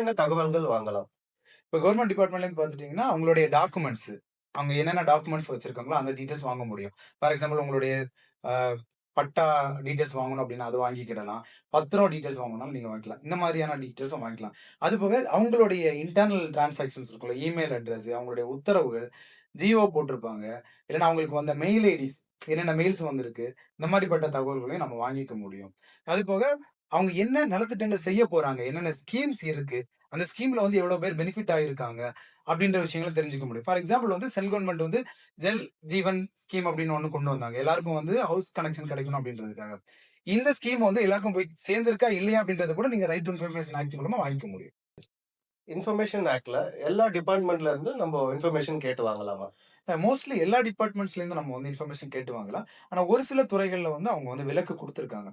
என்னென்ன தகவல்கள் வாங்கலாம்? இப்போ கவர்மெண்ட் டிபார்ட்மெண்ட்லேருந்து பார்த்துட்டீங்கன்னா, அவங்களுடைய டாக்குமெண்ட்ஸ் அவங்க என்னென்ன டாக்குமெண்ட்ஸ் வச்சிருக்காங்களோ, அந்த டீட்டெயில்ஸ் வாங்க முடியும். ஃபார் எக்ஸாம்பிள் உங்களுடைய அ பட்டா டீட்டெயில்ஸ் வாங்கணும் அப்டின்னா, அத வாங்கிக்கிடலாம். பத்திரம் டீட்டெயில்ஸ் வாங்கணும்னாலும் நீங்க வாங்கிக்கலாம். இந்த மாரியான டீட்டெயில்ஸும் வாங்கிக்கலாம். அதுபோக அவங்களுடைய இன்டர்னல் டிரான்சாக்ஷன்ஸ் இருக்குல்ல, இமெயில் அட்ரஸ், அவங்களுடைய உத்தரவுகள், ஜிஓ போட்டிருப்பாங்க. இல்லன்னா அவங்களுக்கு வந்த மெயில் ஐடிஸ், என்னென்ன மெயில்ஸ் வந்திருக்கு, இந்த மாரிப்பட்ட தகவல்களையும் நம்ம வாங்கிக்க முடியும். அதுபோக அவங்க என்ன நலத்திட்டங்கள் செய்ய போறாங்க, என்னென்ன ஸ்கீம்ஸ் இருக்கு, அந்த ஸ்கீம்ல வந்து எவ்வளோ பேர் பெனிஃபிட் ஆயிருக்காங்க, அப்படின்ற விஷயங்கள தெரிஞ்சுக்க முடியும். ஃபார் எக்ஸாம்பிள் வந்து சென்ட்ரல் கவர்ன்மெண்ட் வந்து ஜல் ஜீவன் ஸ்கீம் அப்படின்னு ஒண்ணு கொண்டு வந்தாங்க. எல்லாருக்கும் வந்து ஹவுஸ் கனெக்ஷன் கிடைக்கணும் அப்படின்றதுக்காக. இந்த ஸ்கீம் வந்து எல்லாருக்கும் போய் சேர்ந்திருக்கா இல்லையா அப்படின்றத கூட நீங்க ரைட் டு இன்ஃபர்மேஷன் ஆக்ட் மூலமா வாங்கிக்க முடியும். இன்ஃபர்மேஷன் ஆக்ட்ல எல்லா டிபார்ட்மெண்ட்ல இருந்து நம்ம இன்ஃபர்மேஷன் கேட்டு வாங்கலாமா? மோஸ்ட்லி எல்லா டிபார்ட்மெண்ட்ஸ்ல இருந்து நம்ம வந்து இன்ஃபர்மேஷன் கேட்டு வாங்கலாம். ஆனா ஒரு சில துறைகள்ல வந்து அவங்க வந்து விலக்கு குடுத்திருக்காங்க.